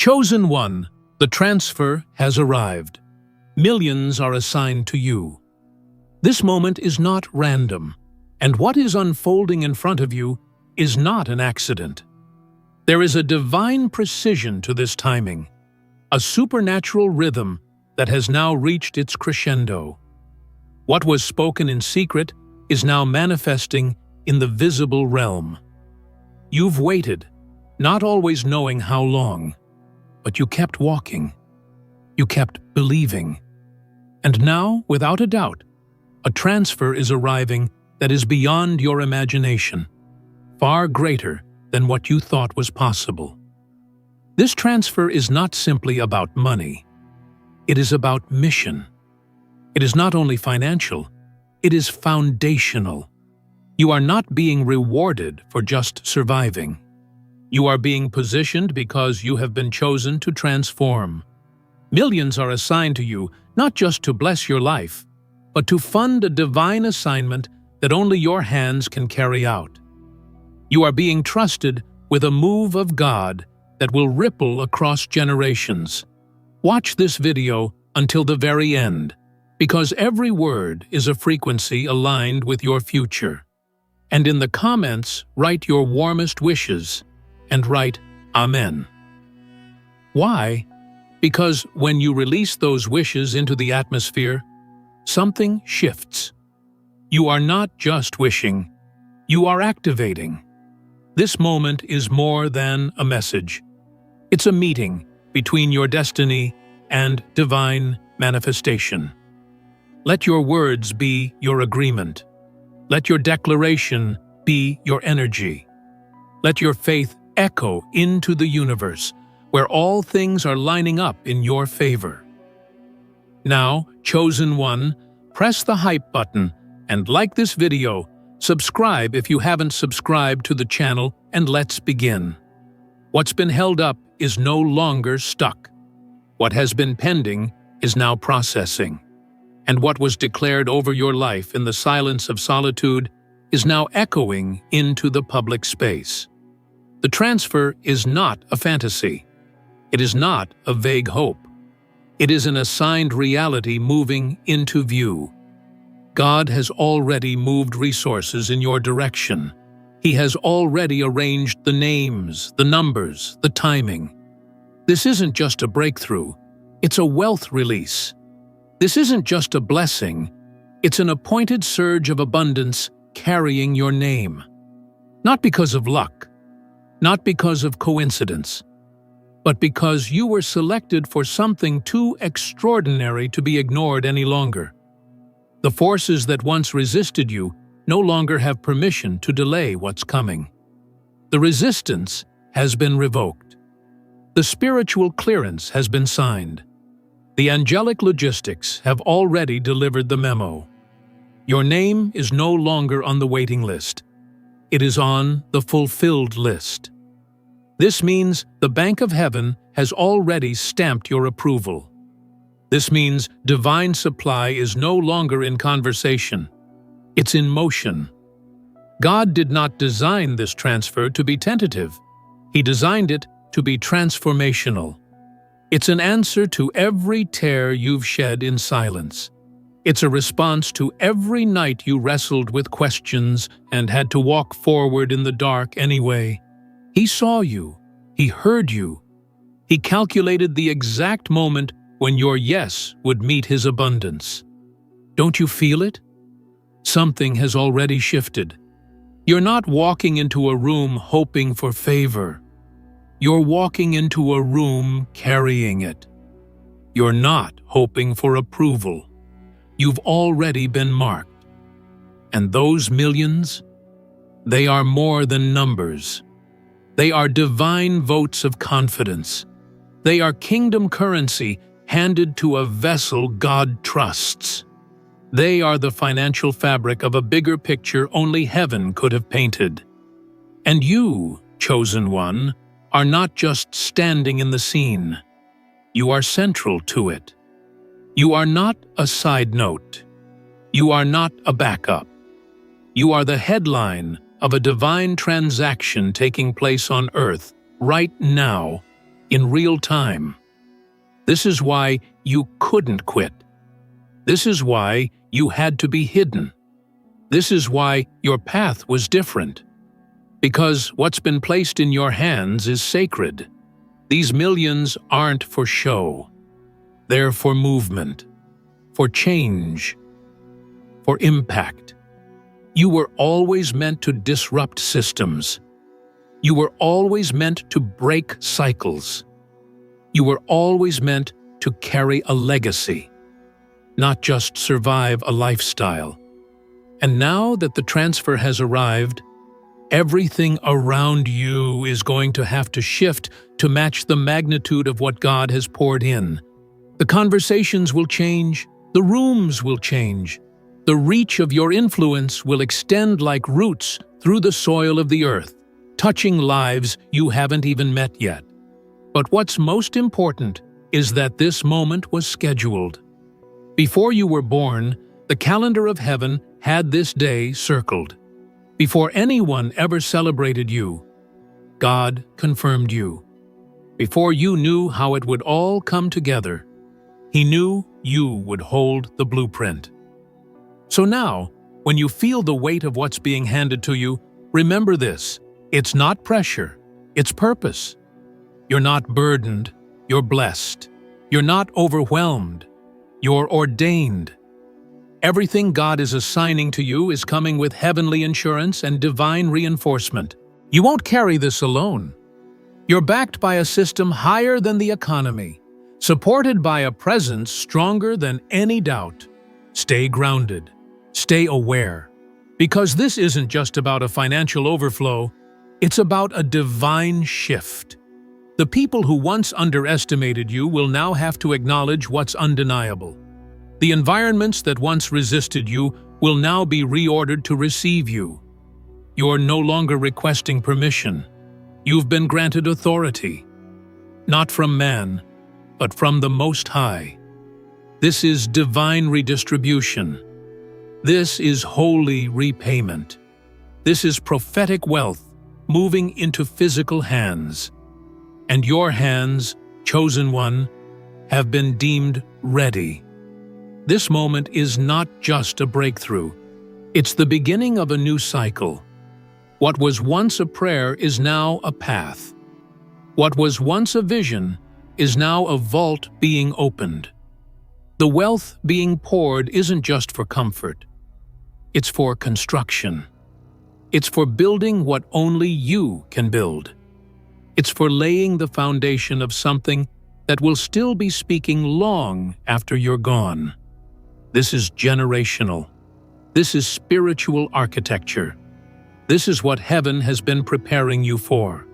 Chosen one, the transfer has arrived. Millions are assigned to you. This moment is not random, and what is unfolding in front of you is not an accident. There is a divine precision to this timing, a supernatural rhythm that has now reached its crescendo. What was spoken in secret is now manifesting in the visible realm. You've waited, not always knowing how long, but you kept walking. You kept believing. And now, without a doubt, a transfer is arriving that is beyond your imagination, far greater than what you thought was possible. This transfer is not simply about money. It is about mission. It is not only financial, it is foundational. You are not being rewarded for just surviving. You are being positioned because you have been chosen to transform. Millions are assigned to you not just to bless your life, but to fund a divine assignment that only your hands can carry out. You are being trusted with a move of God that will ripple across generations. Watch this video until the very end, because every word is a frequency aligned with your future. And in the comments, write your warmest wishes and write Amen. Why? Because when you release those wishes into the atmosphere, something shifts. You are not just wishing, you are activating. This moment is more than a message. It's a meeting between your destiny and divine manifestation. Let your words be your agreement. Let your declaration be your energy. Let your faith echo into the universe, where all things are lining up in your favor. Now, chosen one, press the hype button and like this video, subscribe if you haven't subscribed to the channel, and let's begin. What's been held up is no longer stuck. What has been pending is now processing. And what was declared over your life in the silence of solitude is now echoing into the public space. The transfer is not a fantasy. It is not a vague hope. It is an assigned reality moving into view. God has already moved resources in your direction. He has already arranged the names, the numbers, the timing. This isn't just a breakthrough, it's a wealth release. This isn't just a blessing, it's an appointed surge of abundance carrying your name. Not because of luck, not because of coincidence, but because you were selected for something too extraordinary to be ignored any longer. The forces that once resisted you no longer have permission to delay what's coming. The resistance has been revoked. The spiritual clearance has been signed. The angelic logistics have already delivered the memo. Your name is no longer on the waiting list. It is on the fulfilled list. This means the Bank of Heaven has already stamped your approval. This means divine supply is no longer in conversation. It's in motion. God did not design this transfer to be tentative. He designed it to be transformational. It's an answer to every tear you've shed in silence. It's a response to every night you wrestled with questions and had to walk forward in the dark anyway. He saw you. He heard you. He calculated the exact moment when your yes would meet his abundance. Don't you feel it? Something has already shifted. You're not walking into a room hoping for favor. You're walking into a room carrying it. You're not hoping for approval. You've already been marked. And those millions, they are more than numbers. They are divine votes of confidence. They are kingdom currency handed to a vessel God trusts. They are the financial fabric of a bigger picture only heaven could have painted. And you, chosen one, are not just standing in the scene. You are central to it. You are not a side note. You are not a backup. You are the headline of a divine transaction taking place on earth right now in real time. This is why you couldn't quit. This is why you had to be hidden. This is why your path was different. Because what's been placed in your hands is sacred. These millions aren't for show. They're for movement, for change, for impact. You were always meant to disrupt systems. You were always meant to break cycles. You were always meant to carry a legacy, not just survive a lifestyle. And now that the transfer has arrived, everything around you is going to have to shift to match the magnitude of what God has poured in. The conversations will change, the rooms will change. The reach of your influence will extend like roots through the soil of the earth, touching lives you haven't even met yet. But what's most important is that this moment was scheduled. Before you were born, the calendar of heaven had this day circled. Before anyone ever celebrated you, God confirmed you. Before you knew how it would all come together, He knew you would hold the blueprint. So now, when you feel the weight of what's being handed to you, remember this: it's not pressure, it's purpose. You're not burdened, you're blessed. You're not overwhelmed, you're ordained. Everything God is assigning to you is coming with heavenly insurance and divine reinforcement. You won't carry this alone. You're backed by a system higher than the economy, supported by a presence stronger than any doubt. Stay grounded. Stay aware. Because this isn't just about a financial overflow, it's about a divine shift. The people who once underestimated you will now have to acknowledge what's undeniable. The environments that once resisted you will now be reordered to receive you. You're no longer requesting permission. You've been granted authority. Not from man, but from the Most High. This is divine redistribution. This is holy repayment. This is prophetic wealth moving into physical hands. And your hands, chosen one, have been deemed ready. This moment is not just a breakthrough. It's the beginning of a new cycle. What was once a prayer is now a path. What was once a vision is now a vault being opened. The wealth being poured isn't just for comfort. It's for construction. It's for building what only you can build. It's for laying the foundation of something that will still be speaking long after you're gone. This is generational. This is spiritual architecture. This is what heaven has been preparing you for.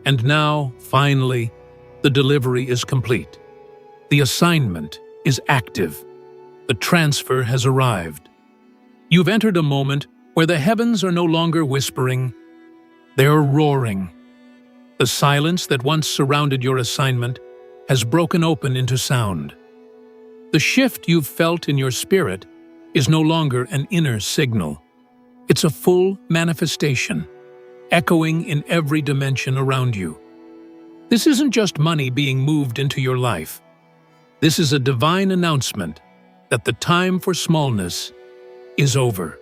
And now, finally, the delivery is complete. The assignment is active. The transfer has arrived. You've entered a moment where the heavens are no longer whispering. They're roaring. The silence that once surrounded your assignment has broken open into sound. The shift you've felt in your spirit is no longer an inner signal. It's a full manifestation, echoing in every dimension around you. This isn't just money being moved into your life. This is a divine announcement that the time for smallness is over.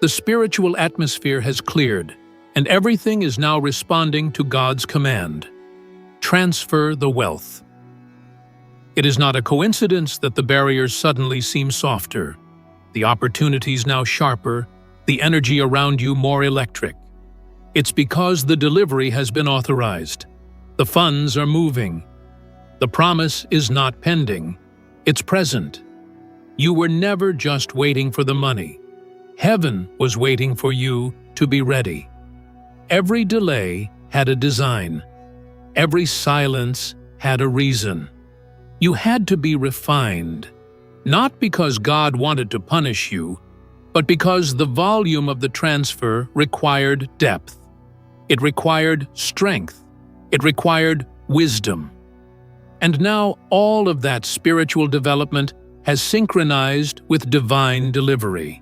The spiritual atmosphere has cleared, and everything is now responding to God's command. Transfer the wealth. It is not a coincidence that the barriers suddenly seem softer, the opportunities now sharper, the energy around you more electric. It's because the delivery has been authorized. The funds are moving. The promise is not pending, it's present. You were never just waiting for the money. Heaven was waiting for you to be ready. Every delay had a design. Every silence had a reason. You had to be refined, not because God wanted to punish you, but because the volume of the transfer required depth. It required strength. It required wisdom. And now all of that spiritual development has synchronized with divine delivery.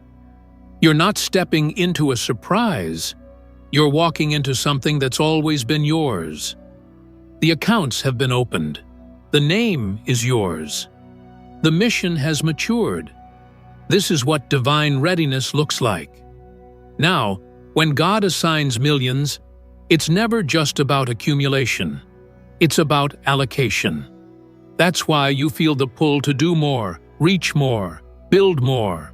You're not stepping into a surprise. You're walking into something that's always been yours. The accounts have been opened. The name is yours. The mission has matured. This is what divine readiness looks like. Now, when God assigns millions, it's never just about accumulation. It's about allocation. That's why you feel the pull to do more, reach more, build more.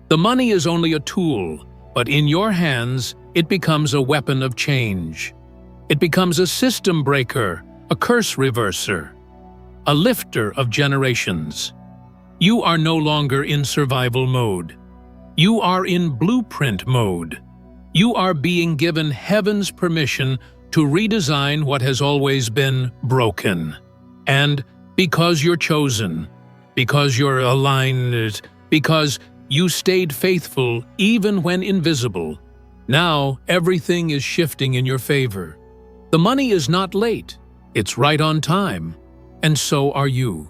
The money is only a tool, but in your hands, it becomes a weapon of change. It becomes a system breaker, a curse reverser, a lifter of generations. You are no longer in survival mode. You are in blueprint mode. You are being given heaven's permission to redesign what has always been broken. And because you're chosen, because you're aligned, because you stayed faithful even when invisible, now everything is shifting in your favor. The money is not late, it's right on time, and so are you.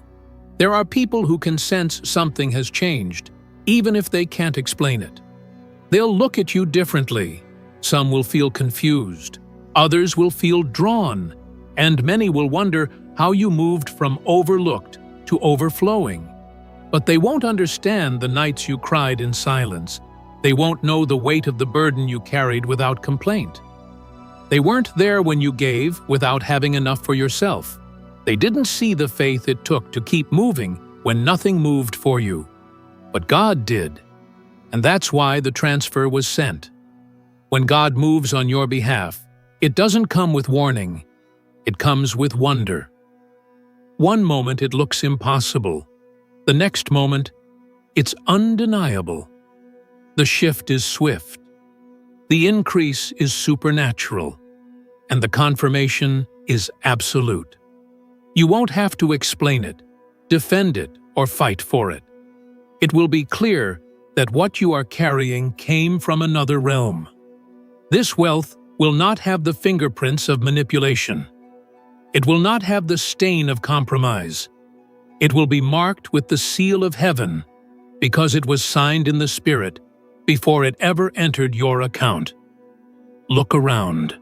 There are people who can sense something has changed, even if they can't explain it. They'll look at you differently. Some will feel confused, others will feel drawn, and many will wonder how you moved from overlooked to overflowing. But they won't understand the nights you cried in silence. They won't know the weight of the burden you carried without complaint. They weren't there when you gave without having enough for yourself. They didn't see the faith it took to keep moving when nothing moved for you. But God did. And that's why the transfer was sent. When God moves on your behalf, it doesn't come with warning. It comes with wonder. One moment it looks impossible. The next moment, it's undeniable. The shift is swift. The increase is supernatural. And the confirmation is absolute. You won't have to explain it, defend it, or fight for it. It will be clear that what you are carrying came from another realm. This wealth will not have the fingerprints of manipulation. It will not have the stain of compromise. It will be marked with the seal of heaven because it was signed in the Spirit before it ever entered your account. Look around.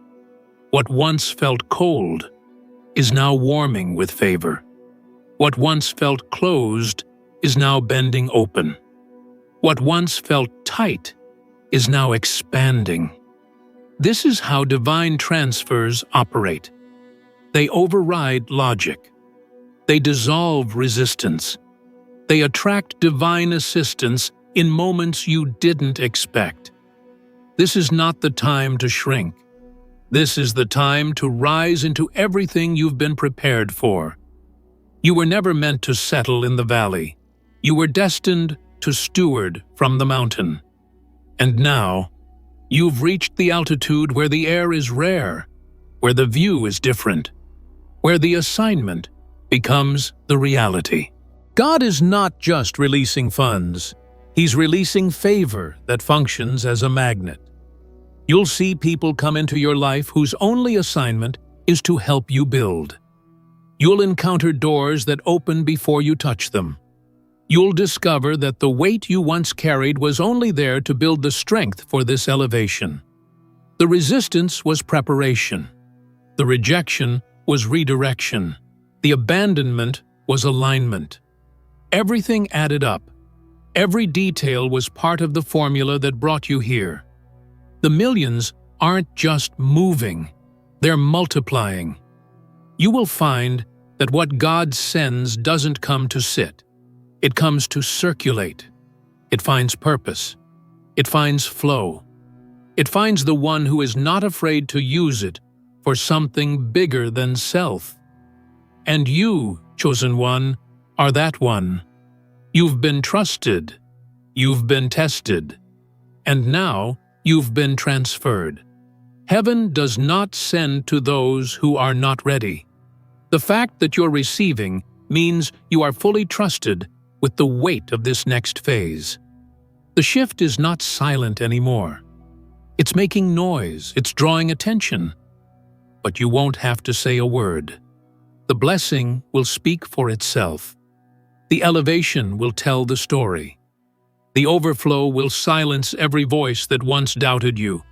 What once felt cold is now warming with favor. What once felt closed is now bending open. What once felt tight is now expanding. This is how divine transfers operate. They override logic. They dissolve resistance. They attract divine assistance in moments you didn't expect. This is not the time to shrink. This is the time to rise into everything you've been prepared for. You were never meant to settle in the valley. You were destined to steward from the mountain. And now, you've reached the altitude where the air is rare, where the view is different, where the assignment becomes the reality. God is not just releasing funds. He's releasing favor that functions as a magnet. You'll see people come into your life whose only assignment is to help you build. You'll encounter doors that open before you touch them. You'll discover that the weight you once carried was only there to build the strength for this elevation. The resistance was preparation. The rejection was redirection. The abandonment was alignment. Everything added up. Every detail was part of the formula that brought you here. The millions aren't just moving, they're multiplying. You will find that what God sends doesn't come to sit. It comes to circulate. It finds purpose. It finds flow. It finds the one who is not afraid to use it for something bigger than self. And you, chosen one, are that one. You've been trusted. You've been tested. And now, you've been transferred. Heaven does not send to those who are not ready. The fact that you're receiving means you are fully trusted with the weight of this next phase. The shift is not silent anymore. It's making noise, it's drawing attention. But you won't have to say a word. The blessing will speak for itself. The elevation will tell the story. The overflow will silence every voice that once doubted you.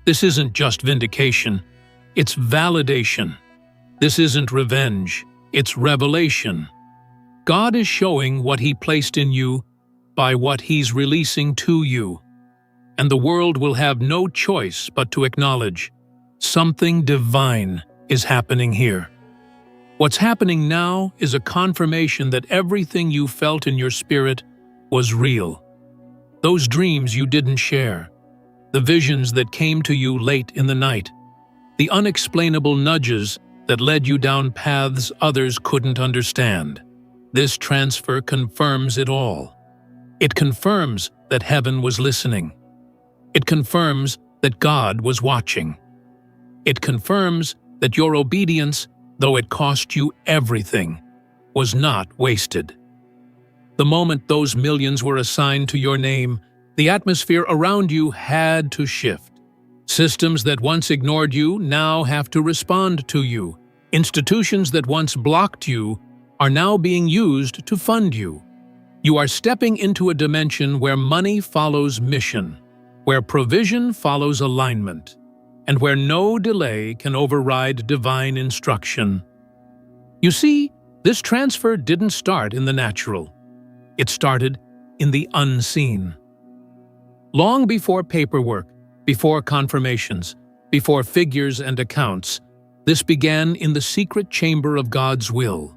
This isn't just vindication, it's validation. This isn't revenge, it's revelation. God is showing what He placed in you by what He's releasing to you. And the world will have no choice but to acknowledge something divine is happening here. What's happening now is a confirmation that everything you felt in your spirit was real. Those dreams you didn't share, the visions that came to you late in the night, the unexplainable nudges that led you down paths others couldn't understand. This transfer confirms it all. It confirms that heaven was listening. It confirms that God was watching. It confirms that your obedience, though it cost you everything, was not wasted. The moment those millions were assigned to your name, the atmosphere around you had to shift. Systems that once ignored you now have to respond to you. Institutions that once blocked you are now being used to fund you. You are stepping into a dimension where money follows mission, where provision follows alignment, and where no delay can override divine instruction. You see, this transfer didn't start in the natural. It started in the unseen. Long before paperwork, before confirmations, before figures and accounts, this began in the secret chamber of God's will.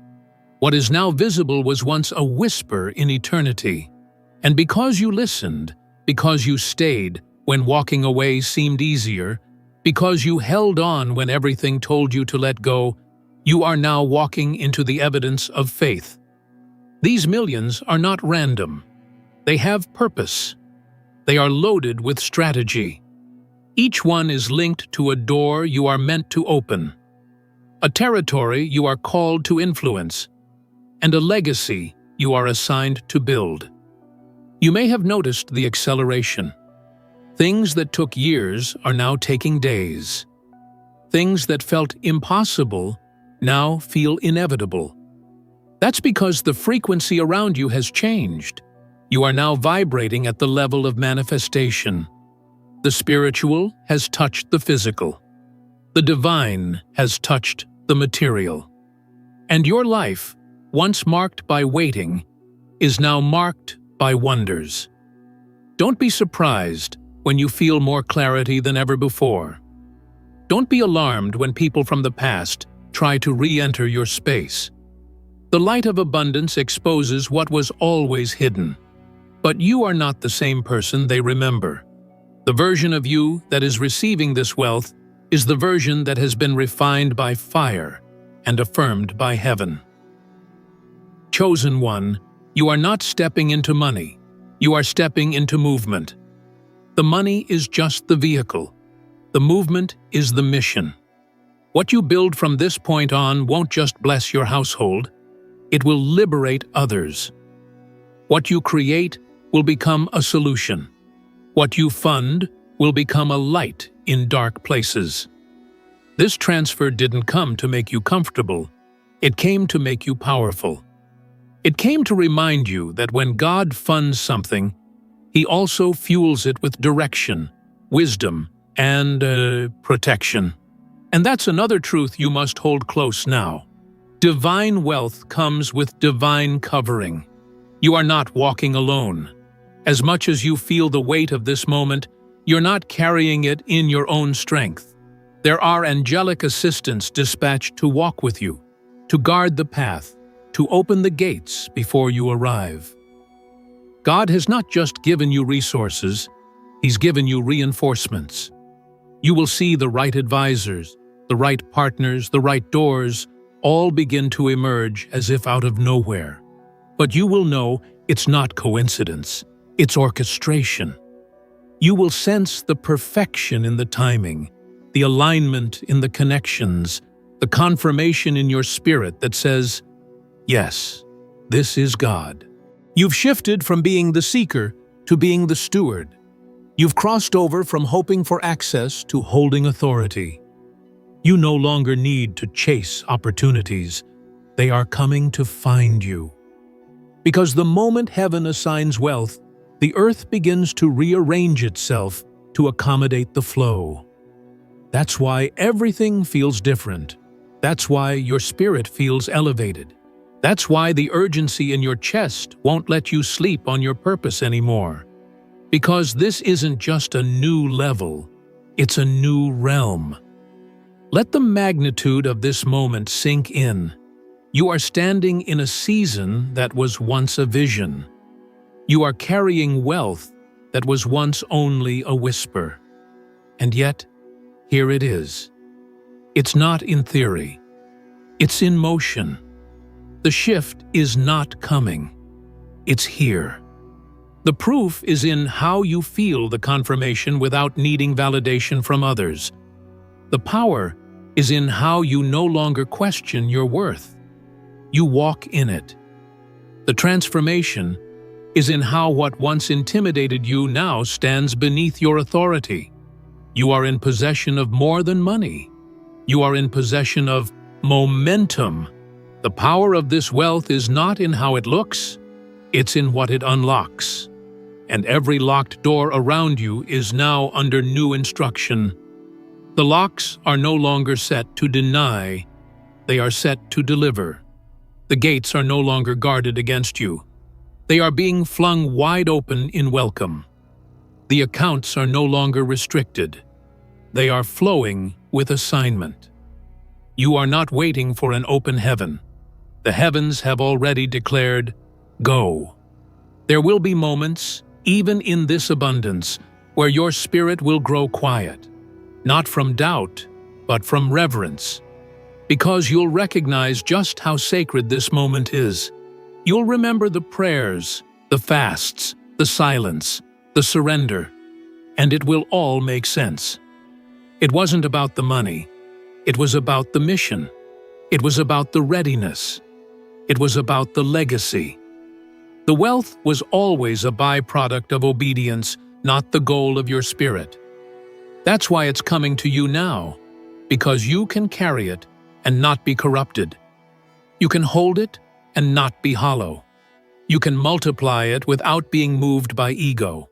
What is now visible was once a whisper in eternity. And because you listened, because you stayed when walking away seemed easier, because you held on when everything told you to let go, you are now walking into the evidence of faith. These millions are not random. They have purpose. They are loaded with strategy. Each one is linked to a door you are meant to open, a territory you are called to influence, and a legacy you are assigned to build. You may have noticed the acceleration. Things that took years are now taking days. Things that felt impossible now feel inevitable. That's because the frequency around you has changed. You are now vibrating at the level of manifestation. The spiritual has touched the physical. The divine has touched the material. And your life, once marked by waiting, is now marked by wonders. Don't be surprised when you feel more clarity than ever before. Don't be alarmed when people from the past try to re-enter your space. The light of abundance exposes what was always hidden. But you are not the same person they remember. The version of you that is receiving this wealth is the version that has been refined by fire and affirmed by heaven. Chosen one, you are not stepping into money. You are stepping into movement. The money is just the vehicle. The movement is the mission. What you build from this point on won't just bless your household. It will liberate others. What you create will become a solution. What you fund will become a light in dark places. This transfer didn't come to make you comfortable. It came to make you powerful. It came to remind you that when God funds something, He also fuels it with direction, wisdom, and protection. And that's another truth you must hold close now. Divine wealth comes with divine covering. You are not walking alone. As much as you feel the weight of this moment, you're not carrying it in your own strength. There are angelic assistants dispatched to walk with you, to guard the path, to open the gates before you arrive. God has not just given you resources, He's given you reinforcements. You will see the right advisors, the right partners, the right doors, all begin to emerge as if out of nowhere. But you will know it's not coincidence, it's orchestration. You will sense the perfection in the timing, the alignment in the connections, the confirmation in your spirit that says, yes, this is God. You've shifted from being the seeker to being the steward. You've crossed over from hoping for access to holding authority. You no longer need to chase opportunities. They are coming to find you. Because the moment heaven assigns wealth, the earth begins to rearrange itself to accommodate the flow. That's why everything feels different. That's why your spirit feels elevated. That's why the urgency in your chest won't let you sleep on your purpose anymore. Because this isn't just a new level, it's a new realm. Let the magnitude of this moment sink in. You are standing in a season that was once a vision. You are carrying wealth that was once only a whisper. And yet, here it is. It's not in theory. It's in motion. The shift is not coming. It's here. The proof is in how you feel the confirmation without needing validation from others. The power is in how you no longer question your worth. You walk in it. The transformation is in how what once intimidated you now stands beneath your authority. You are in possession of more than money. You are in possession of momentum. The power of this wealth is not in how it looks, it's in what it unlocks. And every locked door around you is now under new instruction. The locks are no longer set to deny, they are set to deliver. The gates are no longer guarded against you. They are being flung wide open in welcome. The accounts are no longer restricted. They are flowing with assignment. You are not waiting for an open heaven. The heavens have already declared, go. There will be moments, even in this abundance, where your spirit will grow quiet, not from doubt, but from reverence, because you'll recognize just how sacred this moment is. You'll remember the prayers, the fasts, the silence, the surrender, and it will all make sense. It wasn't about the money. It was about the mission. It was about the readiness. It was about the legacy. The wealth was always a byproduct of obedience, not the goal of your spirit. That's why it's coming to you now, because you can carry it and not be corrupted. You can hold it and not be hollow. You can multiply it without being moved by ego.